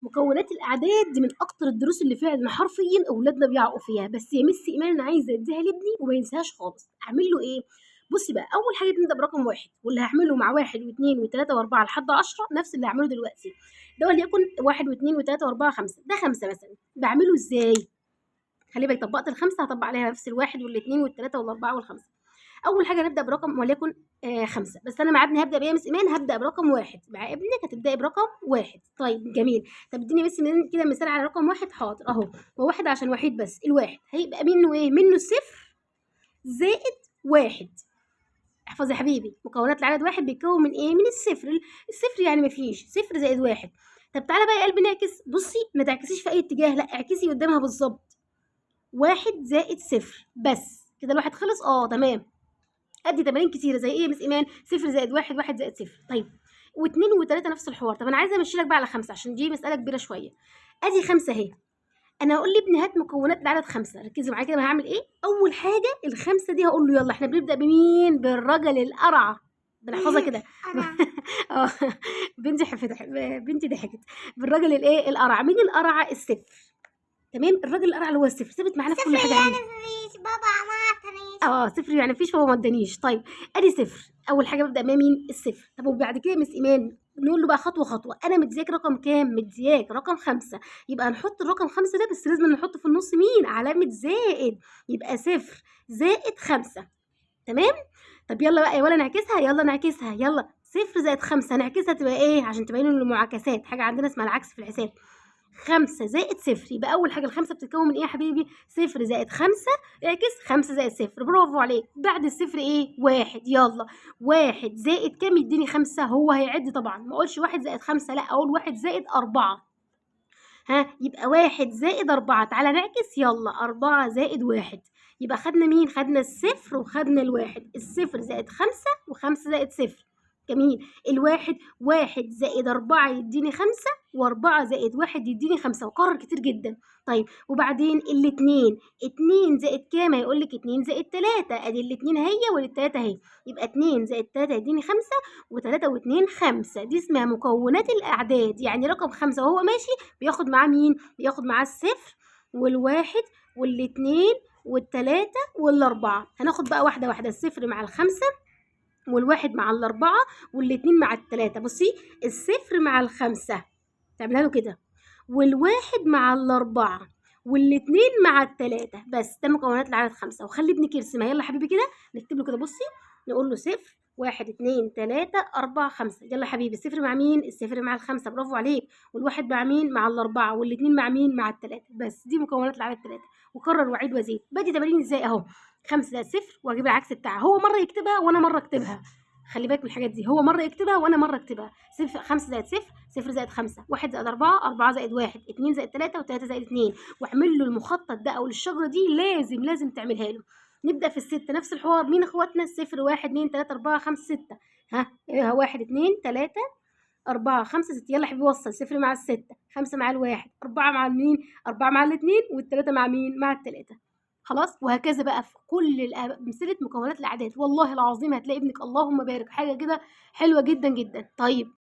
مكونات الأعداد دي من أكتر الدروس اللي فعلًا حرفيًا أولادنا بيعقوا فيها، بس يا مِس إيمان أنا عايزة أدّيها لابني وما ينساهاش خالص، أعمل له إيه؟ بُصّي بقى، أول حاجة نبدأ برقم 1 واللي هاعمله مع 1 و2 و3 و4 لحد 10 نفس اللي هاعمله دلوقتي، ده وليكن 1 و2 و3 و4 5 ده 5 مثلًا، باعمله إزاي؟ خلّي بالِك طبّقت ال5 هاطبّق عليها نفس ال1 وال2 وال3 وال4 وال5. أول حاجة نبدأ برقم وليكن 5 بس أنا مع ابني هابدأ بإيه يا مِس إيمان؟ هابدأ برقم 1 مع ابنِك هتبدئي برقم 1 طيب جميل، طب ادّيني بس من كده مثال على رقم 1 حاضر أهو، هو 1 عشان وحيد بس، الواحد هيبقى منّه إيه؟ منّه الصفر زائد 1 احفظ يا حبيبي، مكونات العدد 1 بيتكوّن من إيه؟ من الصفر، الصفر يعني ما فيش، صفر زائد 1 طب تعالَ بقى يا قلبي نعكس، بُصّي ما تعكسيش في أي اتجاه لأ، اعكسي قدّامها بالضبط، 1 زائد صفر بس، كده الواحد خلص؟ تمام. أدّي تمارين كتيرة زي إيه يا مِس إيمان؟ 0 زائد 1 1 زائد 0 طيب و2 و3 نفس الحوار، طب أنا عايزة أمشّي لك بقى على 5 عشان دي مسألة كبيرة شوية، أدي 5 أهي، أنا هاقول لابني هات مكونات العدد 5 ركّزي معايا كده هاعمل إيه، أول حاجة ال5 دي هاقول له يالّا إحنا بنبدأ بمين؟ بالرجل القرعة، بنحفظها كده قرع. آه بنتي ضحكت، بالراجل الإيه؟ القرع، مين القرعة؟ الصفر تمام، الراجل القرع اللي هو الصفر ثابت معانا في كل صفر حاجة يعني عندي. مفيش، بابا ما عطانيش. صفر يعني ما فيش فهو ما ادانيش، طيب أدي صفر، أول حاجة بابدأ بيها مين؟ الصفر، طب وبعد كده يا مِس إيمان نقول له بقى خطوة، خطوة، أنا مدياك رقم كام؟ مدياك رقم 5 يبقى هنحط الرقم 5 ده بس لازمًا نحط في النُص مين؟ علامة زائد، يبقى صفر زائد 5 تمام؟ طب يالّا بقى يا ولا نعكسها، يالّا نعكسها، يالّا صفر زائد 5 هنعكسها تبقى إيه؟ عشان تبين له المعاكسات، حاجة عندنا اسمها العكس في الحساب. 5 زائد صفر يبقى أول حاجة ال5 بتتكوّن من إيه يا حبيبي؟ صفر زائد 5 اعكس 5 زائد صفر برافو عليك، بعد الصفر إيه؟ 1 يالّا 1 زائد كام يدّيني 5 هو هيعِد طبعًا، ما أقولش 1 زائد 5 لأ، أقول 1 زائد 4 يبقى 1 زائد 4 تعالَ نعكس يالّا 4 زائد 1 يبقى خدنا مين؟ خدنا الصفر وخدنا الواحد، الصفر زائد 5 و5 زائد صفر جميل، الواحد 1 زائد 4 يدّيني 5 و4 زائد 1 يدّيني 5 وكرر كتير جدًا، طيب وبعدين ال2 2 زائد كام؟ هيقول لِك 2 زائد 3 أدي ال2 أهي وال3 أهي، يبقى 2 زائد 3 يدّيني 5 و3 و2 5 دي اسمها مكونات الأعداد، يعني رقم 5 وهو ماشي بياخد معاه مين؟ بياخد معاه الصفر والواحد والاتنين والتلاتة والأربعة، هناخد بقى واحدة واحدة، الصفر مع الخمسة والواحد مع الأربعة والاتنين مع التلاتة، بُصّي الصفر مع الخمسة تعمليها له كده، والواحد مع الأربعة والاتنين مع التلاتة، بس ده مكونات العدد 5 وخلّي ابنِك يرسمها، يالّا يا حبيبي كده نكتب له كده بُصّي، نقول له صفر 1 2 3 4 5 يالّا يا حبيبي الصفر مع مين؟ الصفر مع ال5 برافو عليك، والواحد مع مين؟ مع الأربعة والاتنين مع مين؟ مع التلاتة، بس دي مكونات العدد 3 وكرر وعيد وزيد، باقي تمارين إزاي أهو 5 زائد صفر وأجيب العكس بتاعها، هو مرّة يكتبها وأنا مرّة أكتبها، خلّي بالِك من الحاجات دي، هو مرّة يكتبها وأنا مرّة أكتبها، 5 زائد صفر، صفر زائد 5، 1 زائد 4، 4 زائد 1، 2 زائد 3 و3 زائد 2 واعمل له المخطط ده أو الشجرة دي لازم تعملها له. نبدأ في الستة نفس الحوار، مين أخواتنا؟ الصفر 1 2 3 4 5 6 1 2 3 4 5 6 يالّا يا حبيبي وصّل صفر مع ال6 5 مع ال1 4 مع مين؟ 4 مع ال2 وال3 مع مين؟ مع ال3 خلاص، وهكذا بقى في كل أمثلة مكونات الأعداد، والله العظيم هتلاقي ابنِك اللهم بارك حاجة كده حلوة جدًا، جدًا. طيب